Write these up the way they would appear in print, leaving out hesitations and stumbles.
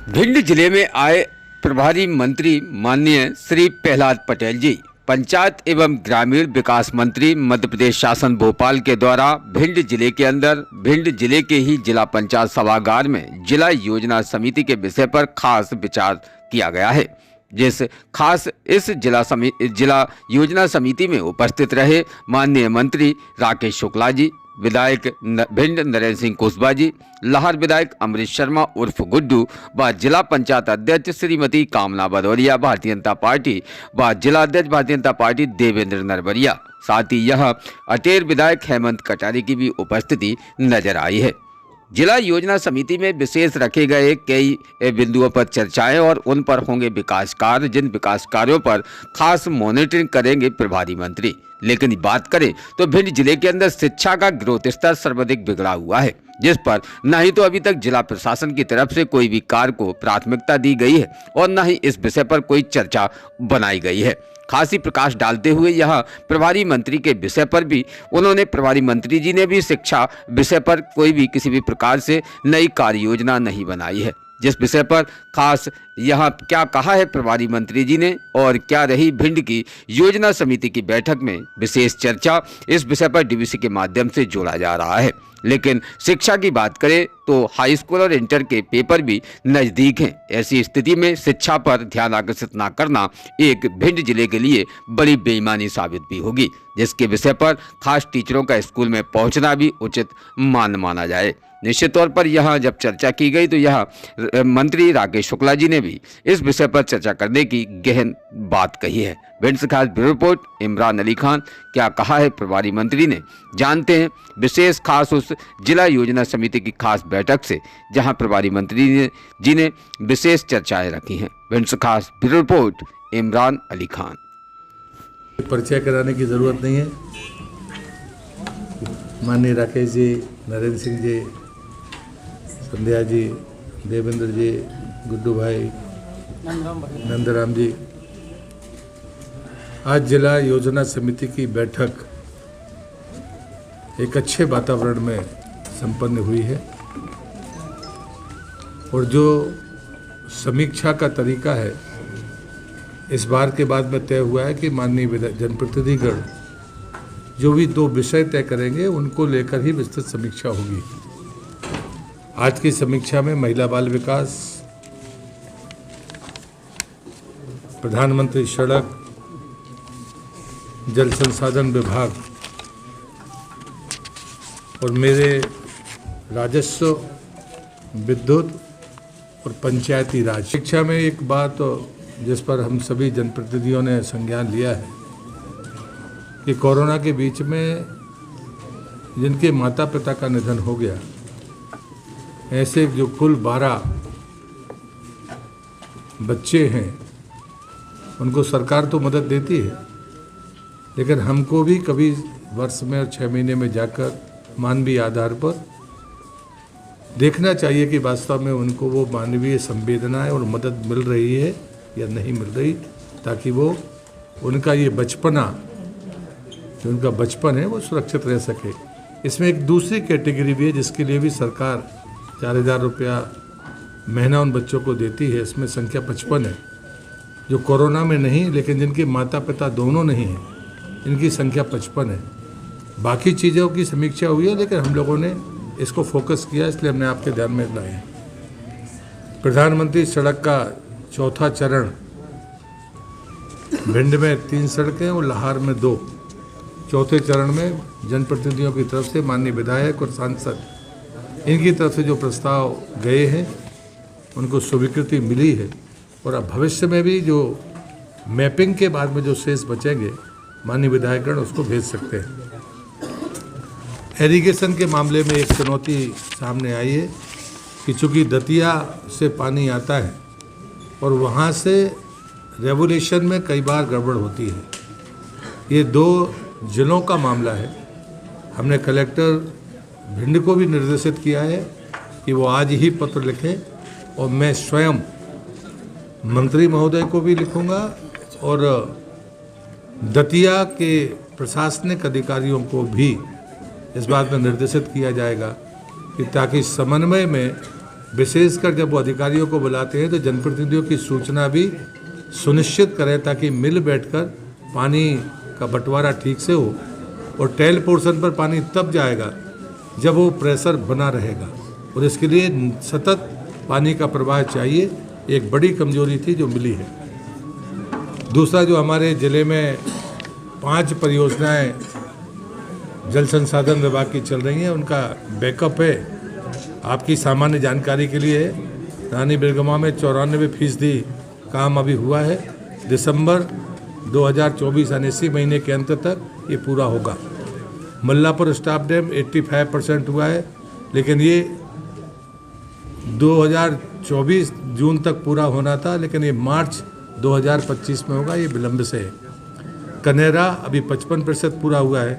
भिंड जिले में आए प्रभारी मंत्री माननीय श्री प्रहलाद पटेल जी पंचायत एवं ग्रामीण विकास मंत्री मध्य प्रदेश शासन भोपाल के द्वारा भिंड जिले के अंदर भिंड जिले के ही जिला पंचायत सभागार में जिला योजना समिति के विषय पर खास विचार किया गया है। इस जिला योजना समिति में उपस्थित रहे माननीय मंत्री राकेश शुक्ला जी, विधायक भिंड नरेंद्र सिंह कुशवाहा जी, लाहौर विधायक अमृत शर्मा उर्फ गुड्डू व जिला पंचायत अध्यक्ष श्रीमती कामना भदौरिया भारतीय जनता पार्टी व जिला अध्यक्ष भारतीय जनता पार्टी देवेंद्र नरवरिया, साथ ही यह अटेर विधायक हेमंत कटारी की भी उपस्थिति नजर आई है। जिला योजना समिति में विशेष रखे गए कई बिंदुओं पर चर्चाएं और उन पर होंगे विकास कार्य, जिन विकास कार्यों पर खास मॉनिटरिंग करेंगे प्रभारी मंत्री। लेकिन बात करें तो भिंड जिले के अंदर शिक्षा का ग्रोथ स्तर सर्वाधिक बिगड़ा हुआ है, जिस पर न ही तो अभी तक जिला प्रशासन की तरफ से कोई भी कार्य को प्राथमिकता दी गई है और न ही इस विषय पर कोई चर्चा बनाई गई है। खासी प्रकाश डालते हुए यह प्रभारी मंत्री के विषय पर भी प्रभारी मंत्री जी ने भी शिक्षा विषय पर कोई भी किसी भी प्रकार से नई कार्य योजना नहीं बनाई है, जिस विषय पर खास यहाँ क्या कहा है प्रभारी मंत्री जी ने और क्या रही भिंड की योजना समिति की बैठक में विशेष चर्चा, इस विषय पर डीवीसी के माध्यम से जोड़ा जा रहा है। लेकिन शिक्षा की बात करें तो हाई स्कूल और इंटर के पेपर भी नज़दीक हैं। ऐसी स्थिति में शिक्षा पर ध्यान आकर्षित न करना एक भिंड जिले के लिए बड़ी बेईमानी साबित भी होगी, जिसके विषय पर खास टीचरों का स्कूल में पहुंचना भी उचित माना जाए। निश्चित तौर पर यह जब चर्चा की गई तो यह मंत्री राकेश शुक्ला जी ने भी इस विषय पर चर्चा करने की गहन बात कही है। भिंड से खास ब्यूरो रिपोर्ट इमरान अली खान। क्या कहा है प्रभारी मंत्री ने, जानते हैं विशेष खास उस जिला योजना समिति की खास बैठक से जहां प्रभारी मंत्री जी ने विशेष चर्चाएं रखी हैं। भिंड से खास ब्यूरो रिपोर्ट इमरान अली खान। परिचय कराने की ज़रूरत नहीं है। माननीय राकेश जी, नरेंद्र सिंह जी, संध्या जी, देवेंद्र जी, गुड्डू भाई, नंदराम जी, आज जिला योजना समिति की बैठक एक अच्छे वातावरण में संपन्न हुई है और जो समीक्षा का तरीका है इस बार के बाद में तय हुआ है कि माननीय जनप्रतिनिधिगण जो भी 2 विषय तय करेंगे उनको लेकर ही विस्तृत समीक्षा होगी। आज की समीक्षा में महिला बाल विकास, प्रधानमंत्री सड़क, जल संसाधन विभाग और मेरे राजस्व, विद्युत और पंचायती राज। शिक्षा में एक बात जिस पर हम सभी जनप्रतिनिधियों ने संज्ञान लिया है कि कोरोना के बीच में जिनके माता पिता का निधन हो गया, ऐसे जो कुल 12 बच्चे हैं उनको सरकार तो मदद देती है, लेकिन हमको भी कभी वर्ष में और 6 महीने में जाकर मानवीय आधार पर देखना चाहिए कि वास्तव में उनको वो मानवीय संवेदनाएं और मदद मिल रही है या नहीं मिल रही, ताकि वो उनका ये बचपना, जो उनका बचपन है वो सुरक्षित रह सके। इसमें एक दूसरी कैटेगरी भी है जिसके लिए भी सरकार 4000 रुपया महीना उन बच्चों को देती है। इसमें संख्या 55 है, जो कोरोना में नहीं लेकिन जिनके माता पिता दोनों नहीं हैं, इनकी संख्या 55 है। बाकी चीज़ों की समीक्षा हुई है लेकिन हम लोगों ने इसको फोकस किया, इसलिए हमने आपके ध्यान में लाए। प्रधानमंत्री सड़क का 4था चरण, भिंड में 3 सड़कें और लाहौर में 2। 4थे चरण में जनप्रतिनिधियों की तरफ से माननीय विधायक और सांसद, इनकी तरफ से जो प्रस्ताव गए हैं उनको स्वीकृति मिली है और अब भविष्य में भी जो मैपिंग के बाद में जो शेष बचेंगे माननीय विधायकगण उसको भेज सकते हैं। एरीगेशन के मामले में एक चुनौती सामने आई है कि चूँकि दतिया से पानी आता है और वहाँ से रेगुलेशन में कई बार गड़बड़ होती है। ये 2 जिलों का मामला है। हमने कलेक्टर भिंड को भी निर्देशित किया है कि वो आज ही पत्र लिखें और मैं स्वयं मंत्री महोदय को भी लिखूंगा और दतिया के प्रशासनिक अधिकारियों को भी इस बात में निर्देशित किया जाएगा कि ताकि समन्वय में विशेषकर जब वो अधिकारियों को बुलाते हैं तो जनप्रतिनिधियों की सूचना भी सुनिश्चित करें ताकि मिल बैठकर पानी का बंटवारा ठीक से हो। और टेल पोर्शन पर पानी तब जाएगा जब वो प्रेशर बना रहेगा और इसके लिए सतत पानी का प्रवाह चाहिए। एक बड़ी कमजोरी थी जो मिली है। दूसरा, जो हमारे ज़िले में 5 परियोजनाएं जल संसाधन विभाग की चल रही हैं, उनका बैकअप है। आपकी सामान्य जानकारी के लिए रानी बिरगमा में 94% काम अभी हुआ है। दिसंबर 2024 यानी इसी महीने के अंत तक ये पूरा होगा। मल्लापुर स्टाफ डैम 85% हुआ है, लेकिन ये 2024 जून तक पूरा होना था, लेकिन ये मार्च 2025 में होगा, ये विलंब से है। कनेरा अभी 55% पूरा हुआ है,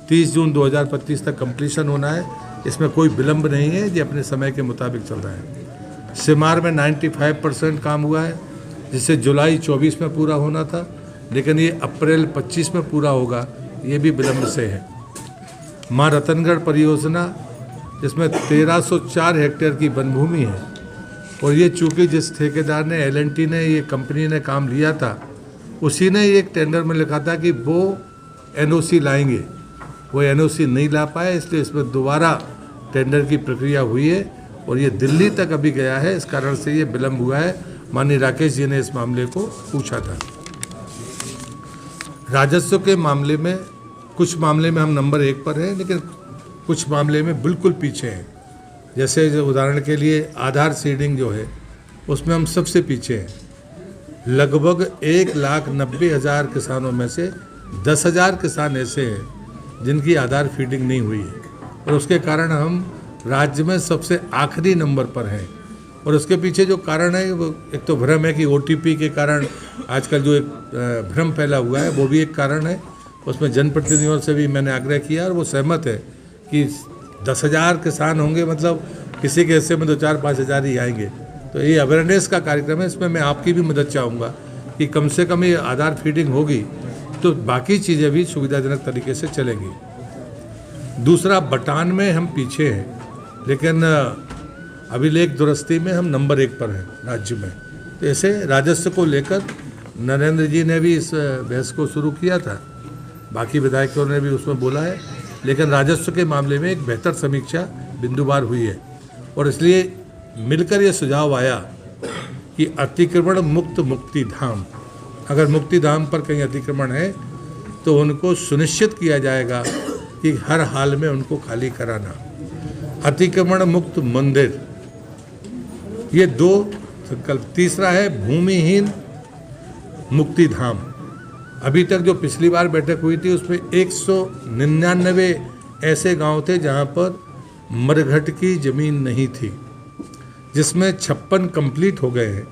30 जून 2025 तक कंप्लीशन होना है। इसमें कोई विलंब नहीं है, ये अपने समय के मुताबिक चल रहा है। सिमार में 95% काम हुआ है, जिससे जुलाई 24 में पूरा होना था, लेकिन ये अप्रैल 25 में पूरा होगा, ये भी विलंब से है। माँ रतनगढ़ परियोजना, जिसमें 1304 हेक्टेयर की वनभूमि है, और ये चूँकि जिस ठेकेदार ने L&T ने ये कंपनी ने काम लिया था, उसी ने एक टेंडर में लिखा था कि वो NOC लाएंगे। वो NOC नहीं ला पाए, इसलिए इसमें दोबारा टेंडर की प्रक्रिया हुई है और ये दिल्ली तक अभी गया है। इस कारण से ये विलंब हुआ है। माननीय राकेश जी ने इस मामले को पूछा था। राजस्व के मामले में कुछ मामले में हम नंबर 1 पर हैं, लेकिन कुछ मामले में बिल्कुल पीछे हैं। जैसे जो उदाहरण के लिए आधार सीडिंग जो है, उसमें हम सबसे पीछे हैं। लगभग 1,90,000 किसानों में से 10,000 किसान ऐसे हैं जिनकी आधार फीडिंग नहीं हुई है, और उसके कारण हम राज्य में सबसे आखिरी नंबर पर हैं। और उसके पीछे जो कारण है, वो एक तो भ्रम है कि OTP के कारण आजकल जो एक भ्रम फैला हुआ है, वो भी एक कारण है। उसमें जनप्रतिनिधियों से भी मैंने आग्रह किया और वो सहमत है कि 10,000 किसान होंगे, मतलब किसी के हिस्से में 2-4-5 हज़ार ही आएंगे। तो ये अवेयरनेस का कार्यक्रम है, इसमें मैं आपकी भी मदद चाहूँगा कि कम से कम ये आधार फीडिंग होगी तो बाकी चीज़ें भी सुविधाजनक तरीके से चलेंगी। दूसरा, बटान में हम पीछे हैं, लेकिन अभिलेख दुरुस्ती में हम नंबर 1 पर हैं राज्य में। तो ऐसे राजस्व को लेकर नरेंद्र जी ने भी इस बहस को शुरू किया था, बाकी विधायकों ने भी उसमें बोला है, लेकिन राजस्व के मामले में एक बेहतर समीक्षा बिंदुवार हुई है। और इसलिए मिलकर ये सुझाव आया कि अतिक्रमण मुक्त मुक्ति धाम, अगर मुक्ति धाम पर कहीं अतिक्रमण है तो उनको सुनिश्चित किया जाएगा कि हर हाल में उनको खाली कराना। अतिक्रमण मुक्त मंदिर, ये 2 संकल्प। तीसरा है भूमिहीन मुक्ति धाम। अभी तक जो पिछली बार बैठक हुई थी उसमें 199 ऐसे गांव थे जहां पर मरघट की जमीन नहीं थी, जिसमें 56 कंप्लीट हो गए हैं,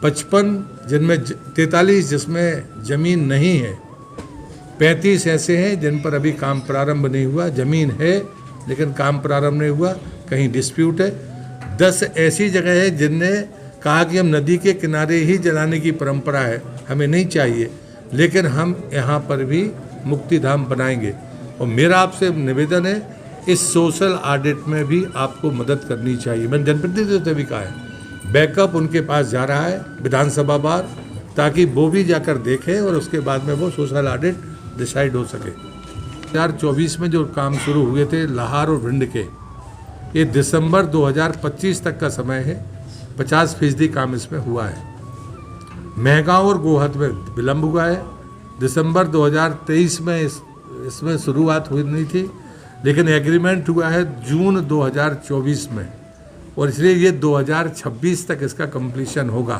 55 जिनमें 43 जिसमें जमीन नहीं है, 35 ऐसे हैं जिन पर अभी काम प्रारंभ नहीं हुआ, जमीन है लेकिन काम प्रारंभ नहीं हुआ, कहीं डिस्प्यूट है। 10 ऐसी जगह है जिनने कहा कि हम नदी के किनारे ही जलाने की परंपरा है, हमें नहीं चाहिए, लेकिन हम यहाँ पर भी मुक्ति धाम बनाएंगे। और मेरा आपसे निवेदन है, इस सोशल ऑडिट में भी आपको मदद करनी चाहिए। मैंने जनप्रतिनिधियों से भी कहा है, बैकअप उनके पास जा रहा है विधानसभा बार, ताकि वो भी जाकर देखें और उसके बाद में वो सोशल ऑडिट डिसाइड हो सके। 2024 में जो काम शुरू हुए थे लाहौर और भिंड के, ये दिसंबर 2025 तक का समय है, 50% काम इसमें हुआ है। मेहगांव और गोहद में विलंब हुआ है। दिसंबर 2023 में इसमें शुरुआत हुई नहीं थी, लेकिन एग्रीमेंट हुआ है जून 2024 में, और इसलिए ये 2026 तक इसका कंप्लीशन होगा।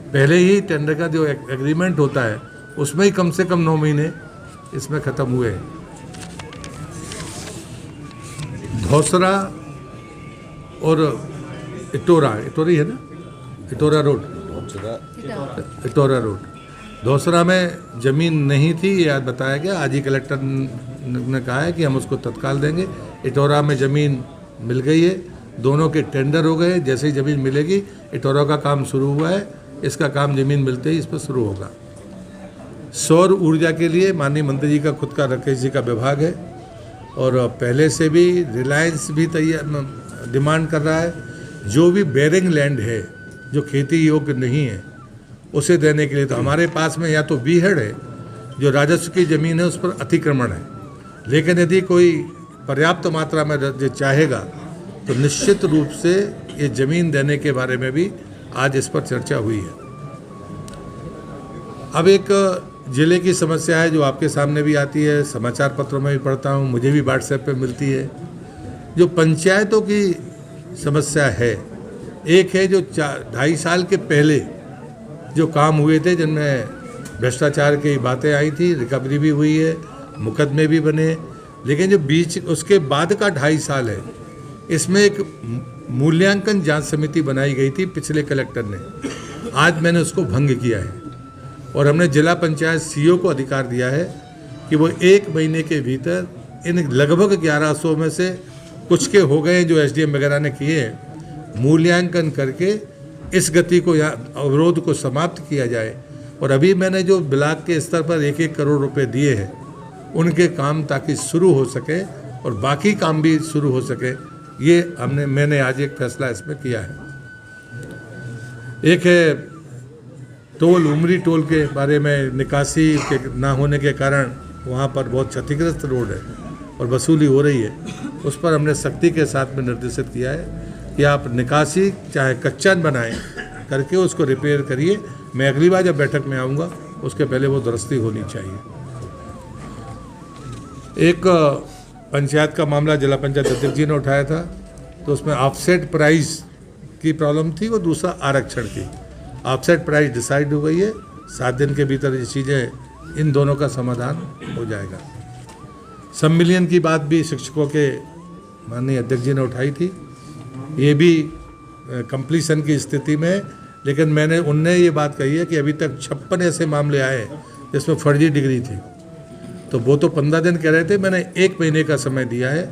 पहले ही टेंडर का जो एग्रीमेंट होता है उसमें ही कम से कम 9 महीने इसमें ख़त्म हुए हैं। धौसरा और इटोरी है ना, इटोरा रोड, धौसरा में ज़मीन नहीं थी, ये आज बताया गया। आज ही कलेक्टर ने कहा है कि हम उसको तत्काल देंगे। इटोरा में ज़मीन मिल गई है, दोनों के टेंडर हो गए। जैसे ही ज़मीन मिलेगी, इटोरा का काम शुरू हुआ है, इसका काम ज़मीन मिलते ही इस पर शुरू होगा। सौर ऊर्जा के लिए माननीय मंत्री जी का खुद का, राकेश जी का विभाग है, और पहले से भी रिलायंस भी तैयार डिमांड कर रहा है जो भी बेरिंग लैंड है जो खेती योग्य नहीं है उसे देने के लिए। तो हमारे पास में या तो बीहड़ है जो राजस्व की ज़मीन है उस पर अतिक्रमण है, लेकिन यदि कोई पर्याप्त मात्रा में जो चाहेगा तो निश्चित रूप से ये ज़मीन देने के बारे में भी आज इस पर चर्चा हुई है। अब एक ज़िले की समस्या है जो आपके सामने भी आती है, समाचार पत्रों में भी पढ़ता हूँ, मुझे भी व्हाट्सएप पे मिलती है, जो पंचायतों की समस्या है। एक है जो 2.5 साल के पहले जो काम हुए थे जिनमें भ्रष्टाचार की बातें आई थी, रिकवरी भी हुई है, मुकदमे भी बने, लेकिन जो बीच उसके बाद का 2.5 साल है इसमें एक मूल्यांकन जांच समिति बनाई गई थी पिछले कलेक्टर ने। आज मैंने उसको भंग किया है और हमने जिला पंचायत सीईओ को अधिकार दिया है कि वो 1 महीने के भीतर इन लगभग 1100 में से कुछ के हो गए जो एसडीएम वगैरह ने किए हैं, मूल्यांकन करके इस गति को या अवरोध को समाप्त किया जाए। और अभी मैंने जो ब्लॉक के स्तर पर 1-1 करोड़ रुपए दिए हैं उनके काम ताकि शुरू हो सके और बाकी काम भी शुरू हो सके, ये मैंने आज एक फैसला इसमें किया है। एक है टोल, उमरी टोल के बारे में, निकासी के ना होने के कारण वहाँ पर बहुत क्षतिग्रस्त रोड है और वसूली हो रही है, उस पर हमने सख्ती के साथ में निर्देशित किया है कि आप निकासी चाहे कच्चा बनाएं करके उसको रिपेयर करिए। मैं अगली बार जब बैठक में आऊँगा उसके पहले वो दुरुस्ती होनी चाहिए। एक पंचायत का मामला जिला पंचायत अध्यक्ष जी ने उठाया था, तो उसमें ऑफसेट प्राइस की प्रॉब्लम थी और दूसरा आरक्षण की। ऑफसेट प्राइस डिसाइड हो गई है, 7 दिन के भीतर ये चीज़ें, इन दोनों का समाधान हो जाएगा। सम्मिलियन की बात भी शिक्षकों के माननीय अध्यक्ष जी ने उठाई थी, ये भी कंप्लीशन की स्थिति में, लेकिन उनने ये बात कही है कि अभी तक 56 ऐसे मामले आए जिसमें फर्जी डिग्री थी, तो वो तो 15 दिन कह रहे थे, मैंने 1 महीने का समय दिया है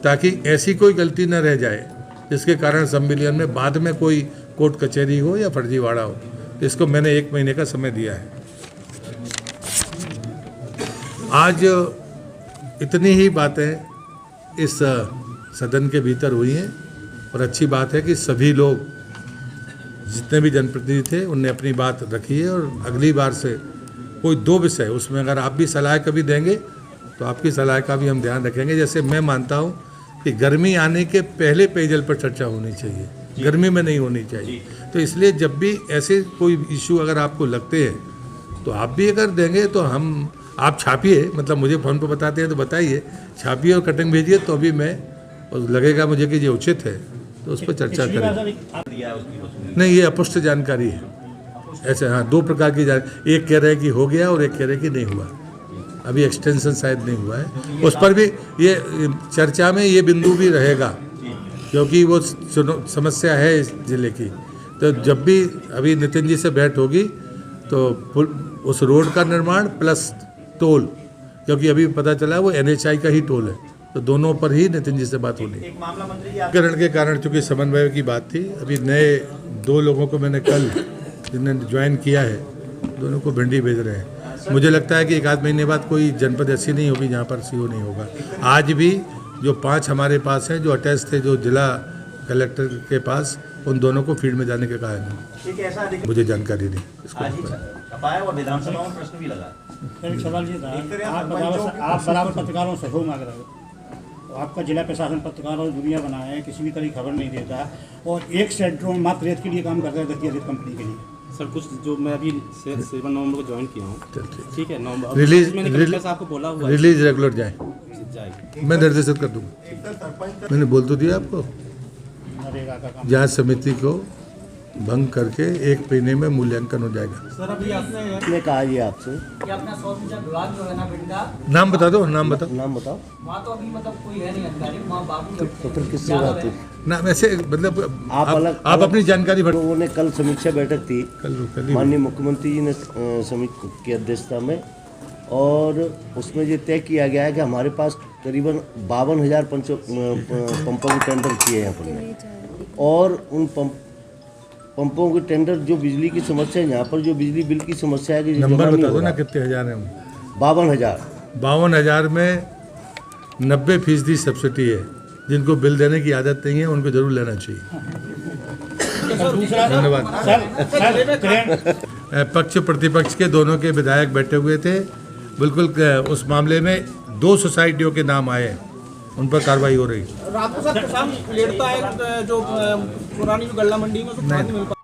ताकि ऐसी कोई गलती न रह जाए जिसके कारण सम्मिलियन में बाद में कोई कोर्ट कचहरी हो या फर्जीवाड़ा हो। इसको मैंने 1 महीने का समय दिया है। आज इतनी ही बातें इस सदन के भीतर हुई हैं और अच्छी बात है कि सभी लोग जितने भी जनप्रतिनिधि थे उनने अपनी बात रखी है और अगली बार से कोई 2 विषय उसमें अगर आप भी सलाह कभी देंगे तो आपकी सलाह का भी हम ध्यान रखेंगे। जैसे मैं मानता हूँ कि गर्मी आने के पहले पेयजल पर चर्चा होनी चाहिए, गर्मी में नहीं होनी चाहिए। तो इसलिए जब भी ऐसे कोई इशू अगर आपको लगते हैं तो आप भी अगर देंगे तो आप छापिए, मतलब मुझे फ़ोन पर बताते हैं तो बताइए, छापिए और कटिंग भेजिए, तो अभी मैं और लगेगा मुझे कि ये उचित है तो उस पर चर्चा करें। नहीं, ये अपुष्ट जानकारी है ऐसे। हाँ, 2 प्रकार की जानकारी, एक कह रहे हैं कि हो गया और एक कह रहे हैं कि नहीं हुआ, अभी एक्सटेंशन शायद नहीं हुआ है। उस पर भी ये चर्चा में ये बिंदु भी रहेगा क्योंकि वो समस्या है इस जिले की। तो जब भी अभी नितिन जी से भेंट होगी तो उस रोड का निर्माण प्लस टोल, क्योंकि अभी पता चला है वो NHI का ही टोल है, तो दोनों पर ही नितिन जी से बात होनी है। करण के कारण चूँकि समन्वय की बात थी, अभी नए 2 लोगों को मैंने कल जिन्होंने ज्वाइन किया है, दोनों को भिंडी भेज रहे हैं। मुझे लगता है कि 1-8 महीने बाद कोई जनपद ऐसी नहीं होगी जहाँ पर सीओ नहीं होगा। आज भी जो 5 हमारे पास हैं जो अटैच थे जो जिला कलेक्टर के पास, उन दोनों को फील्ड में जाने के कहा है, मुझे जानकारी नहीं इसको। और विधानसभा में प्रश्न भी लगा। एक सवाल ये था, आप बराबर पत्रकारों से सहयोग मांग रहे हो, तो आपका जिला प्रशासन पत्रकारों और दुनिया बना है, किसी भी तरह की खबर नहीं देता और एक सेंटरों में मात्र रेत के लिए काम करता है, गति रेत कंपनी के लिए। सर कुछ जो मैं अभी 7 नवंबर को ज्वाइन किया हूँ, ठीक है, रिलीज आपको बोला हुआ रिलीज रेगुलर जाए, जाएगी, मैं निर्देशित कर दूँगा। मैंने बोल तो दिया आपको, नरेगा का काम जांच समिति को भंग करके 1 महीने में मूल्यांकन हो जाएगा। सर अभी आपने कहा ये आपसे कि अपना 100 मीटर विभाग जो है ना बिंदा, नाम बता दो, नाम बताओ। नाम बताओ। वहाँ तो अभी मतलब कोई है नहीं अधिकारी, वहाँ बाबू तो फिर किससे बात हुई? नाम ऐसे मतलब आप अपनी जानकारी भर। लोगों ने कल समीक्षा बैठक थी कल माननीय मुख्यमंत्री जी ने समिति की अध्यक्षता में, और उसमें ये तय किया गया है कि हमारे पास करीबन 52,000 पंपों के टेंडर किए हैं अपने, और उन पंपों के टेंडर जो बिजली की समस्या है, यहाँ पर जो बिजली बिल की समस्या है कि नंबर बता दो ना, कितने हजार हैं? 52,000। 52,000 में 90% सब्सिडी है। जिनको बिल देने की आदत नहीं है उनको जरूर लेना चाहिए। धन्यवाद। पक्ष प्रतिपक्ष के दोनों के विधायक बैठे हुए थे। बिल्कुल उस मामले में 2 सोसाइटियों के नाम आए, उन पर कार्रवाई हो रही। रात को सर किसान लेटता है जो पुरानी जो गल्ला मंडी में उसको नहीं मिल पाता।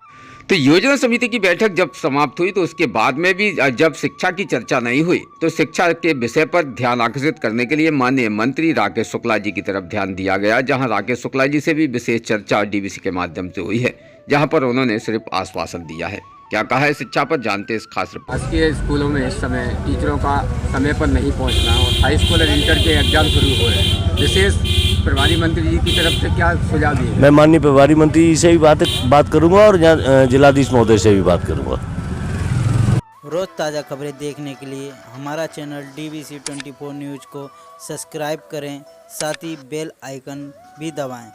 तो योजना समिति की बैठक जब समाप्त हुई तो उसके बाद में भी जब शिक्षा की चर्चा नहीं हुई तो शिक्षा के विषय पर ध्यान आकर्षित करने के लिए माननीय मंत्री राकेश शुक्ला जी की तरफ ध्यान दिया गया, जहां राकेश शुक्ला जी से भी विशेष चर्चा डीवीसी के माध्यम से हुई है, जहां पर उन्होंने सिर्फ आश्वासन दिया है। क्या कहा है शिक्षा पर, जानते इस खास रिपोर्ट। आज के स्कूलों में इस समय टीचरों का समय पर नहीं पहुंचना और हाई स्कूल और इंटर के एग्जाम शुरू हो रहे हैं। विशेष प्रभारी मंत्री जी की तरफ से क्या सुझाव दिए? मैं माननीय प्रभारी मंत्री जी से भी बात करूंगा और जिलाधीश महोदय से भी बात करूंगा। रोज़ ताज़ा खबरें देखने के लिए हमारा चैनल DVC 24 न्यूज़ को सब्सक्राइब करें, साथ ही बेल आइकन भी दबाएं।